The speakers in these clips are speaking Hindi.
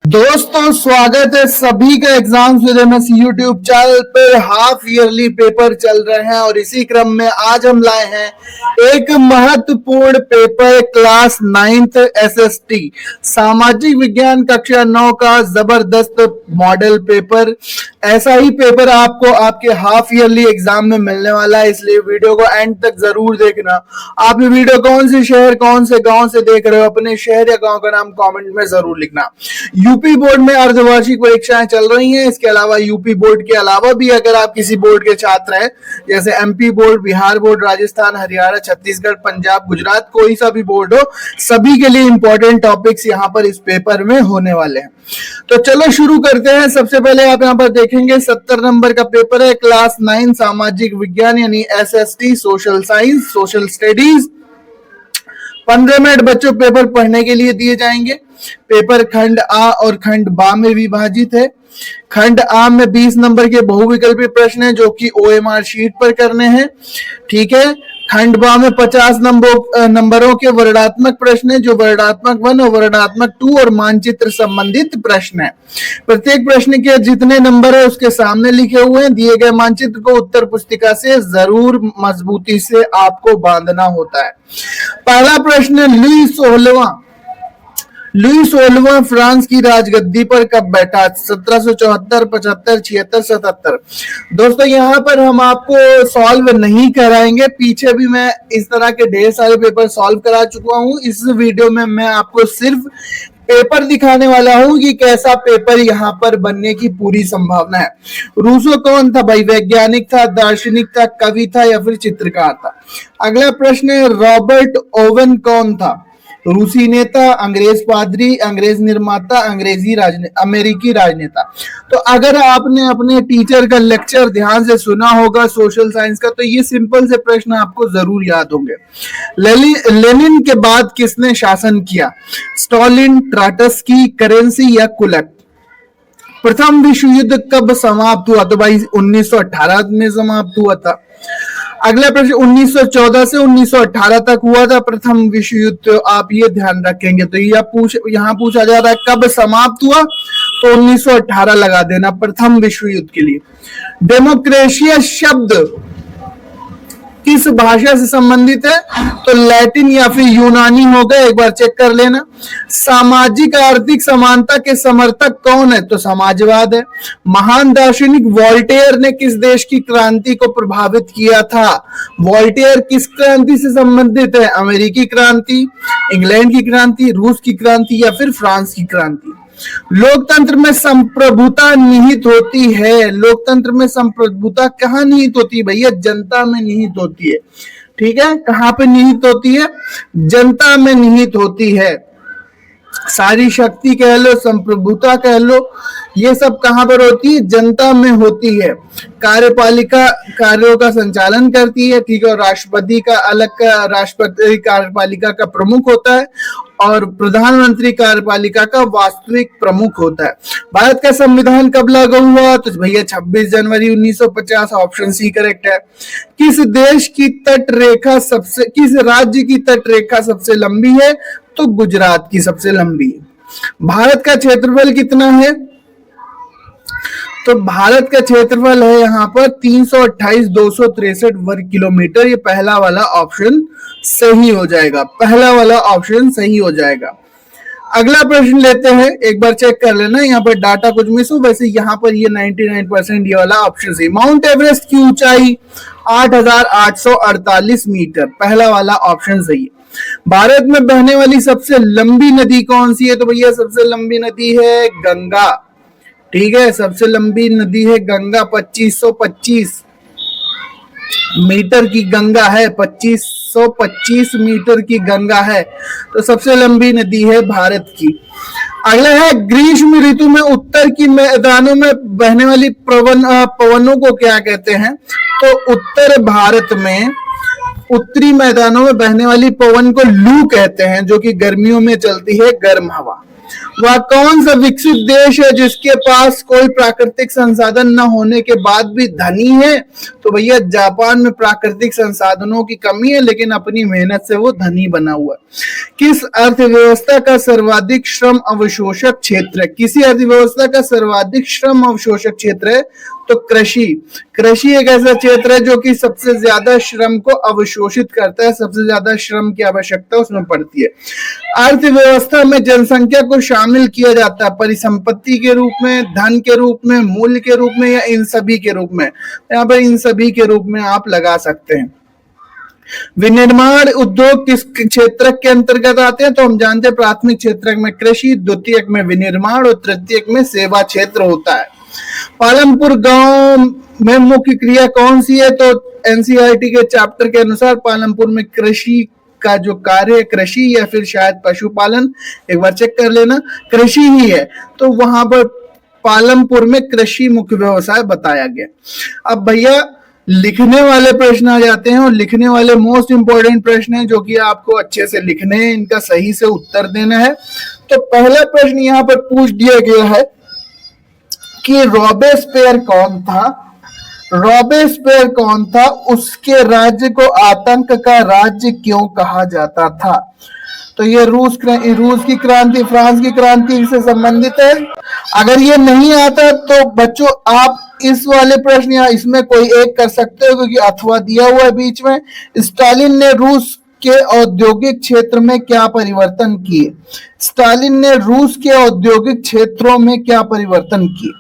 दोस्तों स्वागत है सभी का exam with MS YouTube channel पर। हाफ ईयरली पेपर चल रहे हैं और इसी क्रम में आज हम लाए हैं एक महत्वपूर्ण पेपर क्लास 9th एसएसटी सामाजिक विज्ञान कक्षा 9 का जबरदस्त मॉडल पेपर। ऐसा ही पेपर आपको आपके हाफ ईयरली एग्जाम में मिलने वाला है, इसलिए वीडियो को एंड तक जरूर देखना। आप ये वीडियो कौन से शहर कौन से गांव से देख रहे हो, अपने शहर या गांव का नाम कमेंट में जरूर लिखना। यूपी बोर्ड में अर्धवार्षिक परीक्षाएं चल रही हैं। इसके अलावा यूपी बोर्ड के अलावा भी अगर आप किसी बोर्ड के छात्र हैं, जैसे MP board, Bihar board, Rajasthan, Haryana, Chhattisgarh, Punjab, Gujarat, कोई सा भी बोर्ड हो, सभी के लिए इंपॉर्टेंट टॉपिक्स यहाँ पर इस पेपर में होने वाले हैं। तो चलो शुरू करते हैं। सबसे पहले आप यहाँ पर देखेंगे 70 नंबर का पेपर है, क्लास 9 सामाजिक विज्ञान यानी SST social science social studies. 15 minute बच्चों पेपर पढ़ने के लिए दिए जाएंगे। पेपर खंड आ और खंड बा में विभाजित है। खंड आ में 20 नंबर के बहुविकल्पी प्रश्न हैं जो कि ओएमआर शीट पर करने हैं, ठीक है। खंड बा में 50 नंबरों के वर्णनात्मक प्रश्न है जो वर्णनात्मक 1 और वर्णनात्मक 2 और मानचित्र संबंधित प्रश्न है। प्रत्येक प्रश्न के जितने नंबर है उसके सामने लिखे हुए हैं। दिए गए मानचित्र को उत्तर पुस्तिका से जरूर मजबूती से आपको बांधना होता है। पहला प्रश्न, लुई 16वां फ्रांस की राजगद्दी पर कब बैठा? 1774, 75, 76, 77। दोस्तों यहाँ पर हम आपको सॉल्व नहीं कराएंगे, पीछे भी मैं इस तरह के ढेर सारे पेपर सॉल्व करा चुका हूँ। इस वीडियो में मैं आपको सिर्फ पेपर दिखाने वाला हूं कि कैसा पेपर यहाँ पर बनने की पूरी संभावना है। रूसो कौन था भाई? वैज्ञानिक था, दार्शनिक था, कवि था या फिर चित्रकार था? अगला प्रश्न है, रॉबर्ट ओवन कौन था? रूसी नेता, अंग्रेज पादरी, अंग्रेज निर्माता, अमेरिकी राजनेता। तो अगर आपने अपने टीचर का लेक्चर ध्यान से सुना होगा सोशल साइंस का, तो ये सिंपल से प्रश्न आपको जरूर याद होंगे। लेनिन के बाद किसने शासन किया? स्टालिन, ट्राटस्की, करेंसी या कुलक? प्रथम विश्व युद्ध कब समाप्त हुआ? तो भाई 1918 में समाप्त हुआ था। अगला प्रश्न, 1914 से 1918 तक हुआ था प्रथम विश्व युद्ध, तो आप ये ध्यान रखेंगे। तो यहाँ पूछा जा रहा है कब समाप्त हुआ, तो 1918 लगा देना प्रथम विश्व युद्ध के लिए। डेमोक्रेशिया शब्द किस भाषा से संबंधित है? तो लैटिन या फिर यूनानी होगा, एक बार चेक कर लेना। सामाजिक आर्थिक समानता के समर्थक कौन है? तो समाजवाद है। महान दार्शनिक वोल्टेयर ने किस देश की क्रांति को प्रभावित किया था? वोल्टेयर किस क्रांति से संबंधित है? अमेरिकी क्रांति, इंग्लैंड की क्रांति, रूस की क्रांति या फिर फ्रांस की क्रांति? लोकतंत्र में संप्रभुता निहित होती है। लोकतंत्र में संप्रभुता कहाँ निहित होती है भैया? जनता में निहित होती है, ठीक है। कहाँ पे निहित होती है? जनता में निहित होती है। सारी शक्ति कह लो, संप्रभुता कह लो, ये सब कहां पर होती है? जनता में होती है। कार्यपालिका कार्यों का संचालन करती है, ठीक है। और राष्ट्रपति कार्यपालिका का प्रमुख होता है और प्रधानमंत्री कार्यपालिका का वास्तविक प्रमुख होता है। भारत का संविधान कब लागू हुआ? तो भैया 26 जनवरी 1950, ऑप्शन सी करेक्ट है। किस राज्य की तट रेखा सबसे लंबी है? तो गुजरात की सबसे लंबी है। भारत का क्षेत्रफल कितना है? तो भारत का क्षेत्रफल है यहाँ पर 328,263 वर्ग किलोमीटर। ये पहला वाला ऑप्शन सही हो जाएगा, पहला वाला ऑप्शन सही हो जाएगा। अगला प्रश्न लेते हैं, एक बार चेक कर लेना यहाँ पर डाटा कुछ मिस हो, वैसे यहाँ पर ये 99% ये वाला ऑप्शन सही। माउंट एवरेस्ट की ऊंचाई 8,848 मीटर, पहला वाला ऑप्शन सही है। भारत में बहने वाली सबसे लंबी नदी कौन सी है? तो भैया सबसे लंबी नदी है गंगा, ठीक है। सबसे लंबी नदी है गंगा, 2525 मीटर की गंगा है, 2525 मीटर की गंगा है, तो सबसे लंबी नदी है भारत की। अगला है, ग्रीष्म ऋतु में उत्तर की मैदानों में बहने वाली पवनों को क्या कहते हैं? तो उत्तर भारत में उत्तरी मैदानों में बहने वाली पवन को लू कहते हैं, जो कि गर्मियों में चलती है गर्म हवा। वह कौन सा विकसित देश है जिसके पास कोई प्राकृतिक संसाधन न होने के बाद भी धनी है? तो भैया जापान में प्राकृतिक संसाधनों की कमी है, लेकिन अपनी मेहनत से वो धनी बना हुआ है। किस अर्थव्यवस्था का सर्वाधिक श्रम अवशोषक क्षेत्र है? किसी अर्थव्यवस्था का सर्वाधिक श्रम अवशोषक क्षेत्र है तो कृषि। कृषि एक ऐसा क्षेत्र है जो कि सबसे ज्यादा श्रम को अवशोषित करता है, सबसे ज्यादा श्रम की आवश्यकता उसमें पड़ती है। अर्थव्यवस्था में जनसंख्या को शामिल किया जाता है परिसंपत्ति के रूप में, धन के रूप में, मूल्य के रूप में, या इन सभी के रूप में? यहाँ पर इन सभी के रूप में आप लगा सकते हैं। विनिर्माण उद्योग किस क्षेत्र के अंतर्गत आते हैं? तो हम जानते हैं प्राथमिक क्षेत्र में कृषि, द्वितीयक में विनिर्माण और तृतीयक में सेवा क्षेत्र होता है। पालमपुर गांव में मुख्य क्रिया कौन सी है? तो एनसीईआरटी के चैप्टर के अनुसार पालमपुर में कृषि का जो कार्य है, कृषि या फिर शायद पशुपालन, एक बार चेक कर लेना, कृषि ही है। तो वहां पर पालमपुर में कृषि मुख्य व्यवसाय बताया गया। अब भैया लिखने वाले प्रश्न आ जाते हैं, और लिखने वाले मोस्ट इंपोर्टेंट प्रश्न है जो कि आपको अच्छे से लिखने हैं, इनका सही से उत्तर देना है। तो पहला प्रश्न यहाँ पर पूछ दिया गया है कि रॉबेस्पियर कौन था? रॉबेस्पियर कौन था? उसके राज्य को आतंक का राज्य क्यों कहा जाता था? तो ये रूस की क्रांति, फ्रांस की क्रांति से संबंधित है। अगर ये नहीं आता तो बच्चों आप इस वाले प्रश्न या इसमें कोई एक कर सकते हो, क्योंकि अथवा दिया हुआ है बीच में। स्टालिन ने रूस के औद्योगिक क्षेत्र में क्या परिवर्तन किए? स्टालिन ने रूस के औद्योगिक क्षेत्रों में क्या परिवर्तन किए?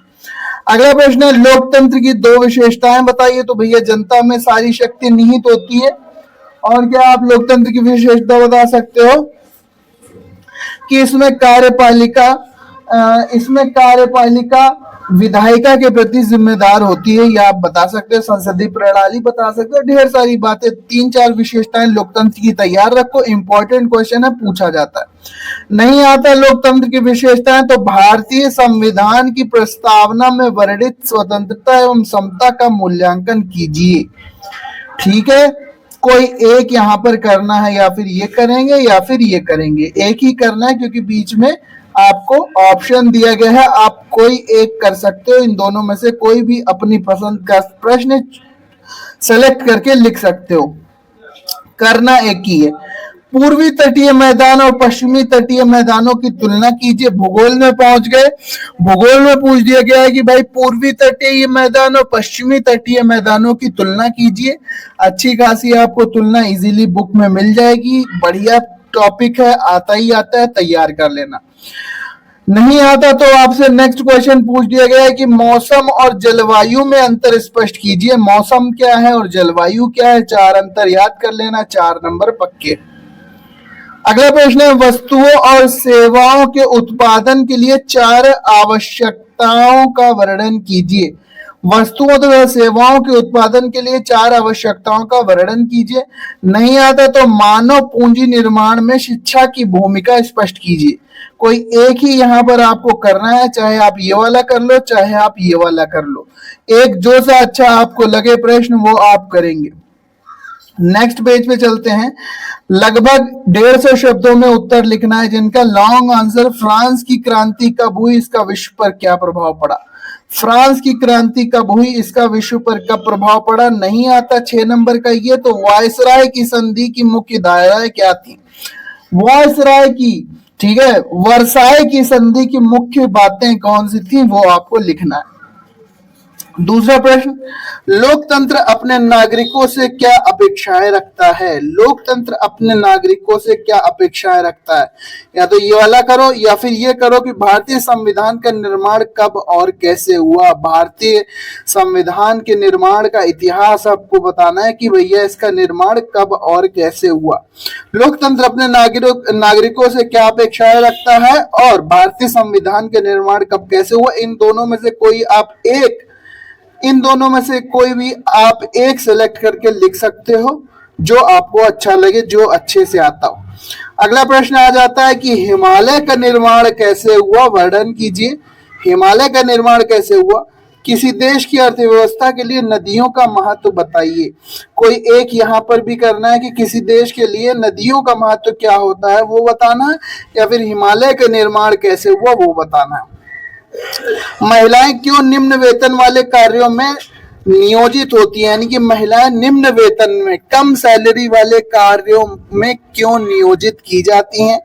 अगला प्रश्न है लोकतंत्र की दो विशेषताएं बताइए। तो भैया जनता में सारी शक्ति निहित होती है। और क्या आप लोकतंत्र की विशेषता बता सकते हो? कि इसमें कार्यपालिका विधायिका के प्रति जिम्मेदार होती है, या आप बता सकते हो। संसदीय प्रणाली बता सकते हो। ढेर सारी बातें, 3-4 विशेषताएं लोकतंत्र की तैयार रखो, इंपॉर्टेंट क्वेश्चन है, पूछा जाता है। नहीं आता लोकतंत्र की विशेषताएं तो भारतीय संविधान की प्रस्तावना में वर्णित स्वतंत्रता एवं समता का मूल्यांकन कीजिए। ठीक है, कोई एक यहाँ पर करना है, या फिर ये करेंगे या फिर ये करेंगे। एक ही करना है क्योंकि बीच में आपको ऑप्शन दिया गया है, आप कोई एक कर सकते हो। इन दोनों में से कोई भी अपनी पसंद का प्रश्न सेलेक्ट करके लिख सकते हो। करना एक ही है। पूर्वी तटीय मैदान और पश्चिमी तटीय मैदानों की तुलना कीजिए। भूगोल में पहुंच गए। भूगोल में पूछ दिया गया है कि भाई पूर्वी तटीय मैदान और पश्चिमी तटीय मैदानों की तुलना कीजिए। अच्छी खासी आपको तुलना इजीली बुक में मिल जाएगी। बढ़िया टॉपिक है, आता ही आता है, तैयार कर लेना। नहीं आता तो आपसे नेक्स्ट क्वेश्चन पूछ दिया गया है कि मौसम और जलवायु में अंतर स्पष्ट कीजिए। मौसम क्या है और जलवायु क्या है? 4 अंतर याद कर लेना, 4 नंबर पक्के। अगला प्रश्न है वस्तुओं और सेवाओं के उत्पादन के लिए 4 आवश्यकताओं का वर्णन कीजिए। वस्तुओं तथा सेवाओं के उत्पादन के लिए 4 आवश्यकताओं का वर्णन कीजिए। नहीं आता तो मानव पूंजी निर्माण में शिक्षा की भूमिका स्पष्ट कीजिए। कोई एक ही यहाँ पर आपको करना है, चाहे आप ये वाला कर लो, चाहे आप ये वाला कर लो। एक जो सा अच्छा आपको लगे प्रश्न वो आप करेंगे। नेक्स्ट पेज पे चलते हैं। लगभग 150 शब्दों में उत्तर लिखना है जिनका लॉन्ग आंसर फ्रांस की क्रांति कब हुई, इसका विश्व पर क्या प्रभाव पड़ा। फ्रांस की क्रांति कब हुई, इसका विश्व पर कब प्रभाव पड़ा। नहीं आता 6 नंबर का ये तो वायसराय की संधि की मुख्य धाराएं क्या थी। वायसराय की, ठीक है, वर्साय की संधि की मुख्य बातें कौन सी थी वो आपको लिखना है। दूसरा प्रश्न, लोकतंत्र अपने नागरिकों से क्या अपेक्षाएं रखता है। लोकतंत्र अपने नागरिकों से क्या अपेक्षाएं रखता है। या तो ये वाला करो या फिर ये करो कि भारतीय संविधान का निर्माण कब और कैसे हुआ। भारतीय संविधान के निर्माण का इतिहास आपको बताना है कि भैया इसका निर्माण कब और कैसे हुआ। लोकतंत्र अपने नागरिकों से क्या अपेक्षाएं रखता है और भारतीय संविधान के निर्माण कब कैसे हुआ। इन दोनों में से कोई भी आप एक सेलेक्ट करके लिख सकते हो जो आपको अच्छा लगे, जो अच्छे से आता हो। अगला प्रश्न आ जाता है कि हिमालय का निर्माण कैसे हुआ, वर्णन कीजिए। हिमालय का निर्माण कैसे हुआ। किसी देश की अर्थव्यवस्था के लिए नदियों का महत्व बताइए। कोई एक यहाँ पर भी करना है कि किसी देश के लिए नदियों का महत्व क्या होता है वो बताना है, या फिर हिमालय का निर्माण कैसे हुआ वो बताना है। महिलाएं क्यों निम्न वेतन वाले कार्यों में नियोजित होती है, यानी कि महिलाएं निम्न वेतन में कम सैलरी वाले कार्यों में क्यों नियोजित की जाती हैं,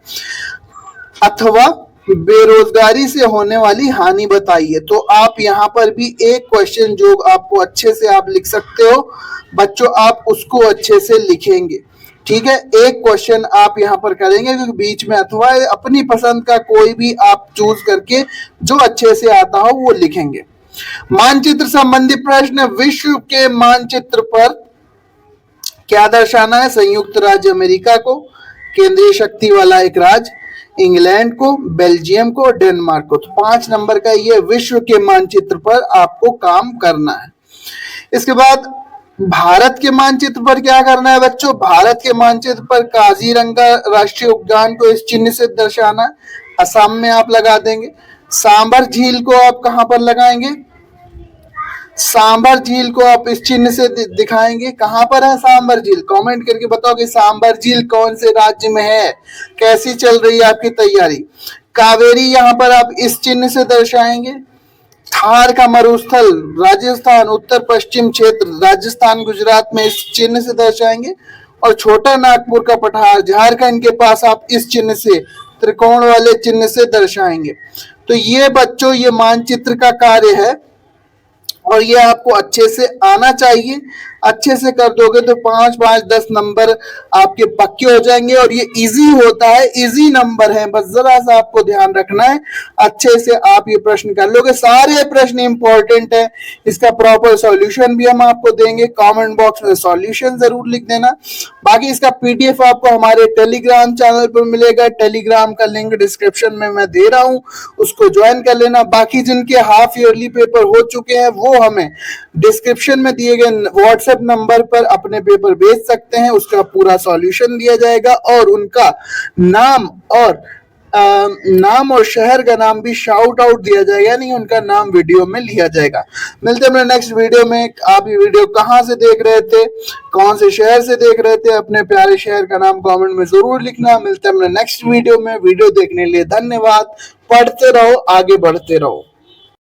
अथवा बेरोजगारी से होने वाली हानि बताइए। तो आप यहाँ पर भी एक क्वेश्चन जो आपको अच्छे से आप लिख सकते हो बच्चों, आप उसको अच्छे से लिखेंगे, ठीक है। एक क्वेश्चन आप यहाँ पर करेंगे क्योंकि बीच में अथवा अपनी पसंद का कोई भी आप चूज करके जो अच्छे से आता हो वो लिखेंगे। मानचित्र संबंधी प्रश्न, विश्व के मानचित्र पर क्या दर्शाना है, संयुक्त राज्य अमेरिका को, केंद्रीय शक्ति वाला एक राज्य, इंग्लैंड को, बेल्जियम को, डेनमार्क को। तो 5 नंबर का ये विश्व के मानचित्र पर आपको काम करना है। इसके बाद भारत के मानचित्र पर क्या करना है बच्चों, भारत के मानचित्र पर काजीरंगा राष्ट्रीय उद्यान को इस चिन्ह से दर्शाना है, असम में आप लगा देंगे। सांबर झील को आप कहां पर लगाएंगे, सांबर झील को आप इस चिन्ह से दिखाएंगे। कहां पर है सांबर झील, कमेंट करके बताओ कि सांबर झील कौन से राज्य में है, कैसी चल रही है आपकी तैयारी। कावेरी यहां पर आप इस चिन्ह से दर्शाएंगे। थार का मरुस्थल राजस्थान उत्तर पश्चिम क्षेत्र राजस्थान गुजरात में इस चिन्ह से दर्शाएंगे। और छोटा नागपुर का पठार झारखंड के पास आप इस चिन्ह से त्रिकोण वाले चिन्ह से दर्शाएंगे। तो ये बच्चों ये मानचित्र का कार्य है और ये आपको अच्छे से आना चाहिए। अच्छे से कर दोगे तो 5 5 10 नंबर आपके पक्के हो जाएंगे और ये इजी होता है, इजी नंबर है, बस जरा सा आपको ध्यान रखना है। अच्छे से आप ये प्रश्न कर लोगे, सारे प्रश्न इंपॉर्टेंट है, इसका प्रॉपर सॉल्यूशन भी हम आपको देंगे। कमेंट बॉक्स में सॉल्यूशन जरूर लिख देना। बाकी इसका पीडीएफ आपको हमारे टेलीग्राम चैनल पर मिलेगा, टेलीग्राम का लिंक डिस्क्रिप्शन में मैं दे रहा हूं, उसको ज्वाइन कर लेना। बाकी जिनके हाफ ईयरली पेपर हो चुके हैं वो हमें डिस्क्रिप्शन में दिए गए व्हाट्सएप नंबर पर अपने पेपर भेज सकते हैं, उसका पूरा सॉल्यूशन दिया जाएगा और उनका नाम और शहर का नाम भी शाउट आउट दिया जाएगा, यानी उनका नाम वीडियो में लिया जाएगा। मिलते हैं नेक्स्ट वीडियो में। आप ये वीडियो कहां से देख रहे थे, कौन से शहर से देख रहे थे, अपने प्यारे शहर का नाम कमेंट में जरूर लिखना। मिलते हैं नेक्स्ट वीडियो में। वीडियो देखने के लिए धन्यवाद। पढ़ते रहो, आगे बढ़ते रहो।